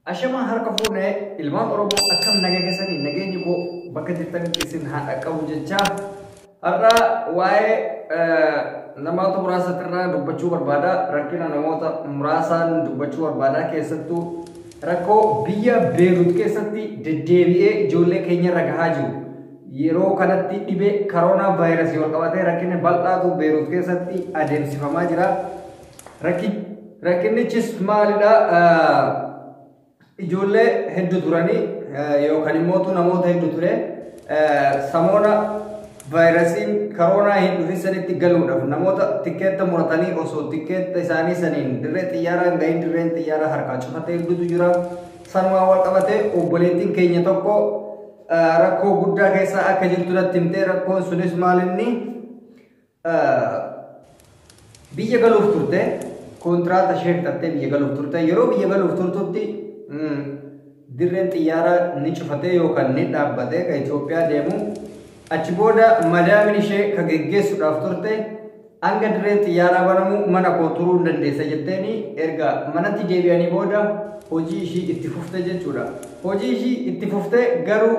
Ashama harka fuune ilmaan Oromoo akkam nagaa keessanii nageenyi koo bakka jirtanitti isin haa dhaqqabu jecha har'a waa'ee namoota muraasatirraa dubbachuu barbaada rakkina namoota muraasaan dubbachuu barbaada keessattuu rakkoo biyya Beruut keessatti deddeebi'ee ijoollee keenya irra gahaa jiru yeroo kanatti dhibee koronaa vaayirasii wal qabatee rakkinni bal'aatu Beruut keessatti adeemsifamaa jira. Rakkinnichis maalidha? Ijoollee hedduu turanii yookaan immoo namoota hedduu ture samoona vaayirasiin koronaa hin dhufisanitti galuudhaaf namoota tikkeetta muratanii osoo tikkeetta isaanii saniin dirree xiyyaaraa gahin dirreen xiyyaaraa harkaa cufatee hedduutu jira. Sanumaa wal qabatee obboleettiin keenya tokko rakkoo guddaa keessa akka jirtu natti himtee rakkoon sunis maalinni biyya galuuf turte kontirata ishee fixattee biyya galuuf turte yeroo biyya galuuf turtutti dirreen xiyyaaraa ni cufatee yookaan ni dhaabbatee ka Itoophiyaa deemu achi booda madaamin ishee ka geggeessuudhaaf turte hanga dirreen xiyyaaraa banamu mana koo turuu hin dandeessa jetteeni erga manatti deebi'anii booda hojii ishii itti fufte jechuudha. Hojii ishii itti fufte garuu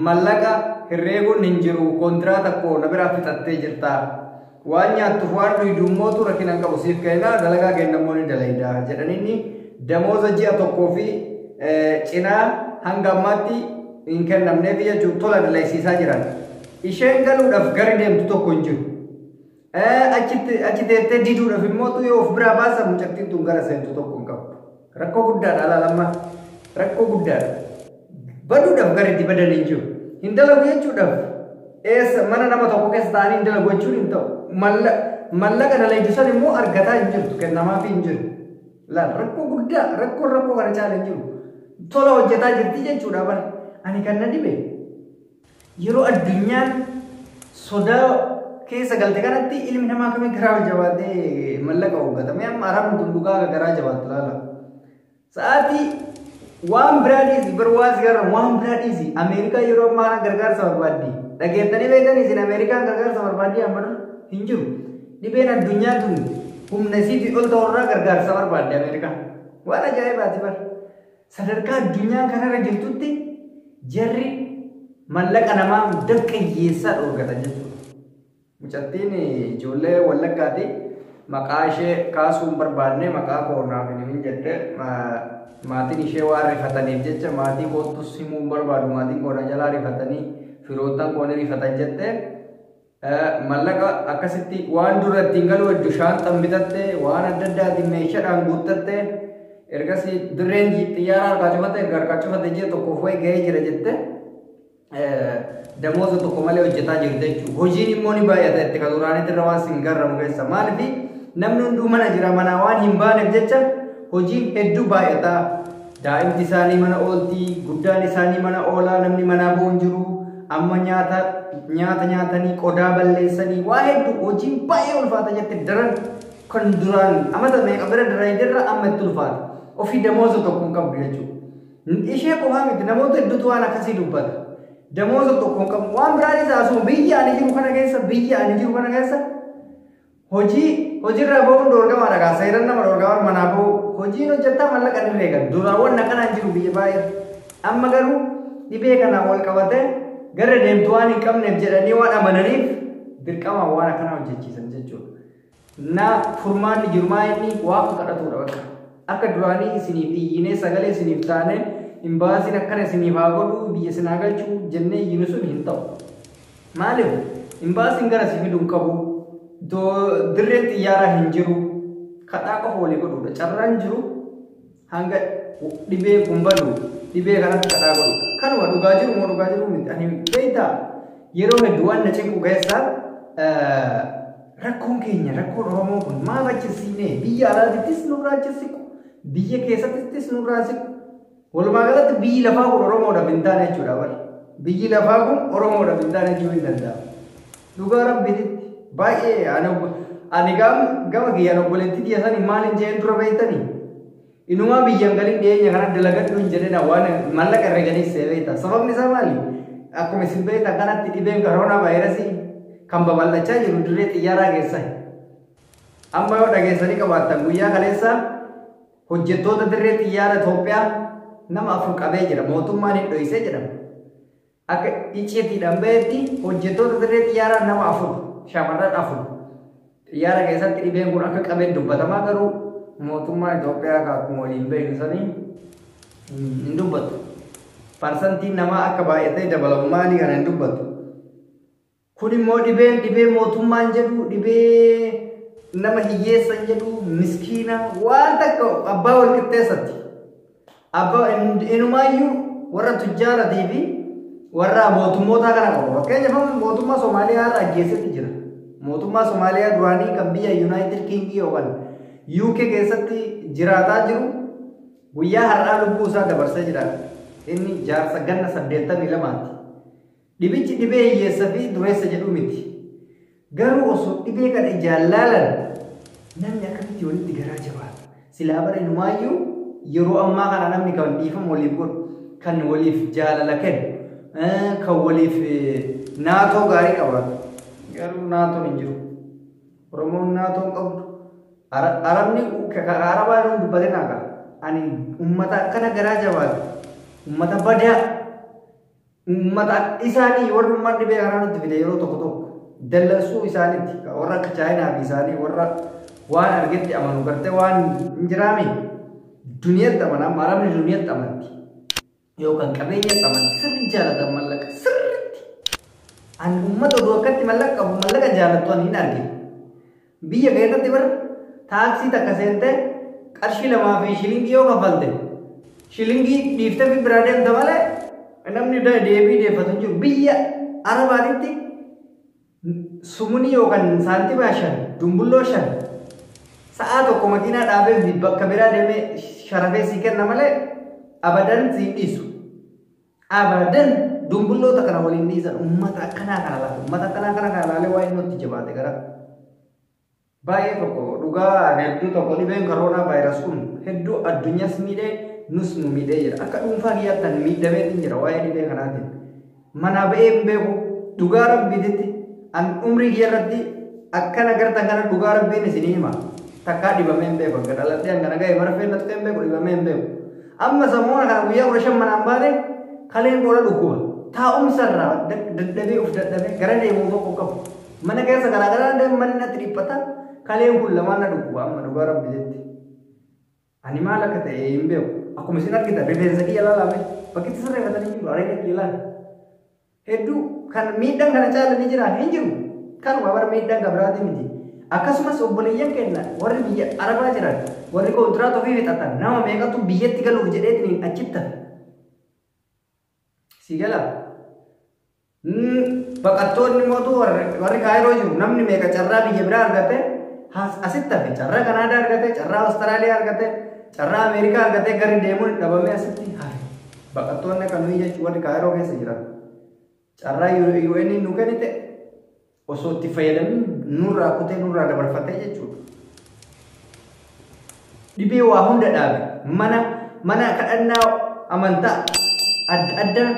mallaqa herreeguun hin jiru kontirata koo na biraa fixattee jirta. Waan nyaattuuf waan dhuydummoota rakkina qabu siif kenna dalagaa kennamoo ni dalayda jedhanii damooza ji'a tokkoo fi cinaa hanga ammaatti hin kennamneef jechuun tola dalaysiisaa jiran. Isheen galuudhaaf gari deemtu tokko hin jiru. Achi teettee diduudhaaf immoo yoo of biraa baasa mucattiin tun gara seentu tokko hin qabu. Rakkoo guddaadha alaalamma. Rakkoo guddaadha. Baduudhaaf gari itti badan hin jiru. Hin dalagu jechuudhaaf. Mana nama tokko keessa ta'anii hin dalagu jechuun hin ta'u. Mallaqa dalaydisan immoo argataa hin jirtu kennamaaf hin jiru. Laal rakkoo guddaa rakkoo kana caala hin jiru. Tola hojjetaa jirti jechuudha bara. Ani kan na dhibe yeroo addunyaan sodaa keessa galte kanatti ilmi namaa kamii garaa jabaatee mallaqa hoggatame amma arabni dundugaa garaa jabaatu laala. Sa'aatii waan biraa dhiisi barwaas gara waan biraa dhiisi Ameerikaa yeroo ammaa gargaarsa barbaaddi. Dhageettanii beekanii isin Ameerikaan gargaarsa barbaaddi amma hin jiru. Dhibeen addunyaa tun humna isiitii ol ta'urraa gargaarsa barbaaddi Ameerikaan. Waan ajaa'ibaati bara. Sadarkaa addunyaan kanarra jirtutti jarri mallaqa namaa daqqayyeessaa dhoorgatan jechuudha. Mucattiin ijoollee Wallaggaati maqaa ishee kaasuu hin barbaanne maqaa koonaaf hin jette maatiin ishee waan rifataniif jecha maatii koottus himuu hin barbaadu maatiin koona jalaa rifatanii firoottan koona rifatan jette mallaqa akkasitti waan dura ittiin galuu hedduu shaanxan bitatte waan adda addaatiin meeshaadhaan guuttatte ergasii dirreen xiyyaaraa harkaa cufate erga harkaa cufate ji'a tokkoof wayi gahee jira jette damooza tokko malee hojjetaa jirti jechuudha. Hojiin immoo ni baay'ata itti ka duraaniitirra waan sin garramu keessa maaliif namni hunduu mana jira manaa waan hin baaneef jecha hojiin hedduu baay'ata. Daa'imti isaanii mana ooltii guddaan isaanii mana oolaa namni manaa boon jiru amma nyaata nyaatanii qodaa balleessanii waa hedduu hojiin baay'ee ulfaata jette daran kan duraan amata meeqa bira daran irra amma itti ulfaata. Ofii damooza tokko hin qabdu jechuudha. Ishee qofaa miti namoota hedduutu waan akkasii dubbata. Damooza tokko hin qabu waan biraan isaa asuma biyya ani jiru kana keessa hojiirraa bahuun dorgamaadha kaa seeran nama dorgaman manaa bahu hojiin hojjettaa mallaqa ni reegan duraawwan akkanaa hin jiru biyya baay'ee amma garuu dhibee kanaan wal qabatee gara deemtu waan hin qabneef jedhanii waan amananiif dirqamaan waan akkanaa hojjechiisan jechuudha. Na furmaanni jiru maa inni waaqa kadhatuudha bakka akka duraanii isiniif iyyinee sagalee isiniif taane hin baasin akkana isiniif haa godhu biyya isin haa galchuu jennee iyyinu sun hin ta'u. Maaliif hin baasin gara si fiduu hin qabu dirreen xiyyaaraa hin jiru kadhaa qofa walii godhuudha carraan jiru hanga dhibee kun badu dhibee kanatti kadhaa godhu kanuma dhugaa jiru moo dhugaa jiru miti ani beektaa yeroo hedduu waan na cinqu keessaa rakkoon keenya rakkoon Oromoo kun maaf achisiinee biyya alaatittis nurraa achisiqu biyya keessattis nurraa siqu walumaa galatti biyyi lafaa kun Oromoodhaaf hin taane jechuudha bara biyyi lafaa kun Oromoodhaaf hin taane jechuu hin danda'amu. Dhugaa rabbiitti baay'ee ani gama kiyyaan obboleettii biyya sanii maaliin jeen dura beektanii inumaa biyyan galii dhiyeenya kana dalagadhu hin jedhina waan mallaqa herreganii seebeeta sababni isaa maali akkuma isin beektan kanatti dhibeen koronaa vaayirasii kan babal'achaa jiru dirree xiyyaaraa keessa amma yoo dhageessanii qabaattan guyyaa kaleessa hojjettoota dirree xiyyaara Itoophiyaa nama afur qabee jira mootummaan hin dhoysee jedhama. Akka icciitiidhaan bahetti hojjettoota dirree xiyyaaraa nama afur shamarran afur xiyyaara keessatti dhibeen kun akka qabeen dubbatamaa garuu mootummaan Itoophiyaa akkuma waliin beeku sanii hin dubbatu. Parsantiin namaa akka baay'atee dabalamu maalii kana hin dubbatu. Kun immoo dhibee mootummaan jedhu dhibee nama hiyyeessan jedhu miskiina waan takka abbaa wal qixxeessatti. Abbaa inumaayyuu warra tujjaaratii fi warra mootummoota kana qabu. Fakkeenyaaf mootummaa Somaaliyaa irraa ajjeesetti jira. Mootummaa Somaaliyaa duraanii kan biyya United Kingdom yookaan UK keessatti jiraataa jiru guyyaa har'aa lubbuu isaa dabarsee jira. Inni jaarsa ganna 82ti. Dhibichi dhibee hiyyeessa fi dureessa jedhu miti. Garuu osoo dhibee kana ijaallalan namni akkamitti walitti garaa jabaata. Silaa bara inumaayyuu yeroo ammaa kana namni kan dhiifamu waliif godhu kan waliif jaalala kennu kan waliif naatoo gaarii qabaatu. Garuu naatoon hin jiru. Oromoon naatoon qabdu. Arabni arabaan hin dubbatin akka ani ummata akkana garaa jabaatu. Ummata badaa. Ummata isaanii warra ummaan dhibee kanaa nutti fide yeroo tokko dallansuu isaaniitti warra akka chaayinaa fi isaanii warra waan argetti amanu gartee waan hin jiraame duniyaatti amanaa arabni duniyaatti amanti yookaan qabeenyatti amanti sirri jaalatan mallaqa sirriitti an ummata oduu akkatti mallaqa qabu mallaqa jaalattu an hin argine biyya keessatti bara taaksii takka seentee qarshii 2 fi shilingii yoo kaffalte shilingii dhiiftee fi biraa deemta malee namni deebii deeffatu jiru biyya arabaanitti sumuni yookaan saantimaa 5 dumbulloo 5 sa'a tokko makiinaa dhaabee bakka biraa deemee sharafee sii kenna malee abadan sii dhiisu abadan dumbulloota kana waliin dhiisan ummata akkanaa kana laata ummata akkanaa kana laalee waa inni nutti jabaate gara baay'ee tokko dhugaa hedduu tokko dhibeen koroonaa vaayirasii kun hedduu addunyaas miidhee nus nu miidhee jira akka dhuunfaa kiyyaattan miidhamee jira waa'ee dhibee kanaatiin mana ba'ee hin beeku dhugaa rabbiititti an umrii kiyyarratti akkana gartan kana dhugaa rabbiin isinii hima takkaa dhibamee hin beeku akka dhaladhee hangana ga'e marfee natti hin beeku dhibamee hin beeku amma sammuuna kana guyyaa 15 manaan baane kaleen booda dhukkuba taa'umsarraa dadhabee of dadhabee gara deemuu tokko qabu mana keessa garaagaraa deemu manni natti dhiphata kaleen kun lamaan na dhukkuba amma dhugaa rabbiititti ani maal akka ta'e hin beeku akkuma isin argitan rifeensa kiyya laalame bakkitti sirreeffatanii jiru areeda kiyya laala hedduu kan miidhaan kana caalanii jiran hin jiru kanuma bara miidhaan gabiraati miti akkasumas obboleeyyan kenna warri biyya arabaa jiran warri kontirata ofii fixatan nama meeqatu biyyatti galuuf jedheetiin achitta si gala baqattoonni mootuu warri kaayiroo jiru namni meeqa carraa biyya biraa argate asitti hafe carraa Kanaadaa argate carraa Awustiraaliyaa argate carraa Ameerikaa argatee gari deemuun dhabamee asitti hafe baqattoonni kan nuyi jechuun warri kaayiroo keessa jiran carraa UN nu kennite osoo itti fayyadamin nurraa kutee nurraa dabarfatee jechuudha. Dhibee waa hunda dhaabe mana kadhannaa amantaa adda addaa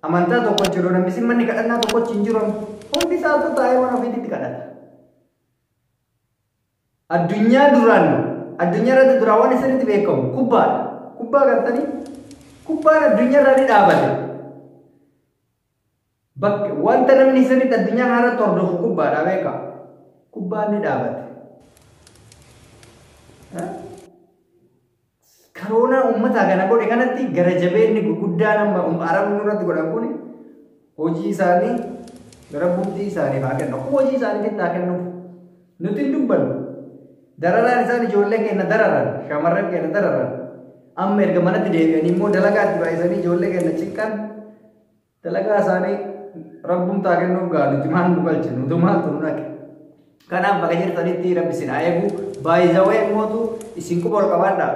amantaa tokko jiru namni manni kadhannaa tokko hin jiru hundi isaatu taa'ee waan ofiitti kadhata. Addunyaa irratti duraan waan isinitti beekamu kubbaadha. Kubbaa gartanii kubbaan addunyaa irraa ni dhaabate. Wanta namni isinitti addunyaa kanarratti hordofu kubbaadha beeka. Kubbaan ni dhaabate. Karoonaa uummataa kana godhe kanatti gara jabeenni gurguddaan arabni irratti godhan kun hojii isaanii gara bultii isaanii haa kennu. Akkuma hojii isaaniitti haa kennuuf nuti hin dubbannu. Dararaan isaan ijoollee keenya dararan shamarran keenya dararan amma erga manatti deebi'anii immoo dalagaatti baay'isanii ijoollee keenya cinqan dalagaa isaanii rabbumtaa kennuuf gaa nuti maal nu galche nuti maaltu nu dhaqe kanaaf bakka jirtanitti rabbi isin haa eegu baay'isawee mootu isin quba ol qabaadhaa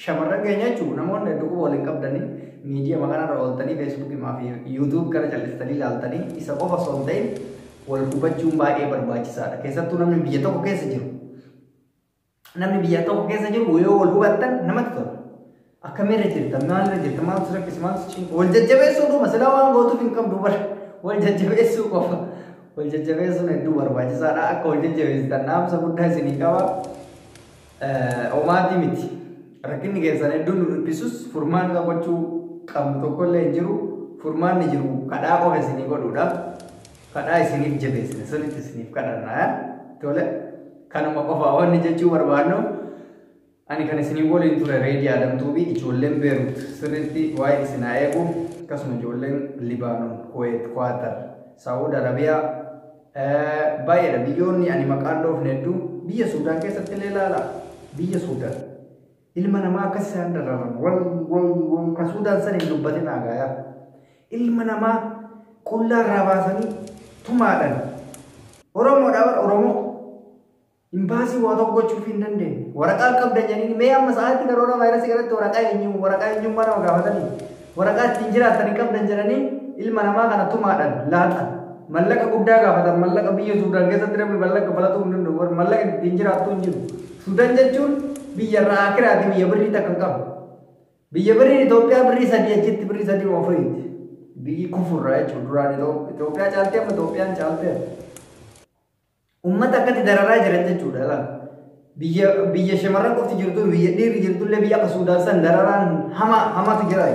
shamarran keenya jechuun namoonni hedduu quba waliin qabdanii miidiyaa maqaanarra ooltanii feesbuukii fi yuutuub kana callisanii ilaaltanii isa qofa osoo hin ta'in wal hubachuun baay'ee barbaachisaadha keessattuu namni biyya tokko keessa jiru. Namni biyya tokko keessa jiru yoo wal hubattan namatti tola. Akkamiirra jirta maalirra jirta maaltu rakkisa maaltu cinqa wal jajjabeessuu dhuma silaa waan gootuuf hin qabdu bara wal jajjabeessuu qofa wal jajjabeessuun hedduu barbaachisaadha akka wal jajjabeessitan naamsa guddaa isinii qaba. Omaatii miti rakkinni keessan hedduun nu dhiphisus furmaan qabachuu qabnu tokkollee hin jiru. Furmaan ni jiru kadhaa qofa isinii godhuudha. Kadhaa isiniif jabeessine sirriitti isiniif kadhannaa tole kanuma qofa wanni jechuu barbaadnu ani kan isinii waliin ture reedii Adamtuu fi ijoolleen Beruut sirriitti waa'ee isinaa eegu akkasuma ijoolleen Libaanoon, Kuweet, Kwaatar, Saawud Arabiyaa baay'eedha biyyoonni ani maqaan dhoofne hedduu biyya Suudaan keessatti illee ilaala biyya Suudaan ilma namaa akkas isaan dararan wal ka Suudaan san hin dubbatin haagaayaa ilma namaa qullaa irraa baasanii tumaadhaan Oromoodhaa Oromoo imbaasii waa tokko gochuuf hin dandeenye waraqaa qabdan jedhanii mee amma sa'aatti karoora vaayirasii kanatti waraqaa eenyummaa nama gaafatanii waraqaa ittiin jiraatanii qabdan jedhanii ilma namaa kana tumaadhaan laatan mallaqa guddaa gaafatan mallaqa biyya Suudaan keessatti namni mallaqa falatuu hin danda'u mallaqa ittiin jiraattuu hin jiru Suudaan jechuun biyya irraa akiraati biyya birrii takka hin qabu biyya birrii Itoophiyaa birrii sadii achitti birrii sadii ofiriiti biyyi kufurraa jechuun duraan Itoophiyaa caaltee amma Itoophiyaan caaltee ummata akkatti dararaa jiran jechuudha biyya shamarran qofti jirtu biyya dhiirri jirtullee biyya akka Suudaan san dararaan hamatu jira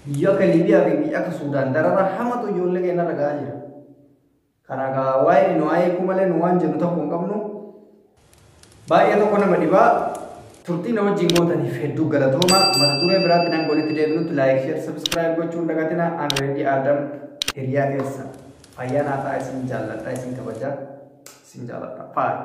biyya akka Liibiyaa fi biyya akka Suudaan dararaa hamatu ijoollee keenya ragaa jira kanaa waa'ee nu waa'ee malee nu waan jennu tokko hin qabnu baay'ee tokko nama dhibaa turtii na wajjin gootaniif hedduu galatooma mata duree biraatti nan walitti deebinutti laayik sheer sabskiraayib gochuun dagatina an reedii Adam hiriyaa keessa fayyaa naa ta'a isin jaalladha isin kabajaa isin jaalladha faaya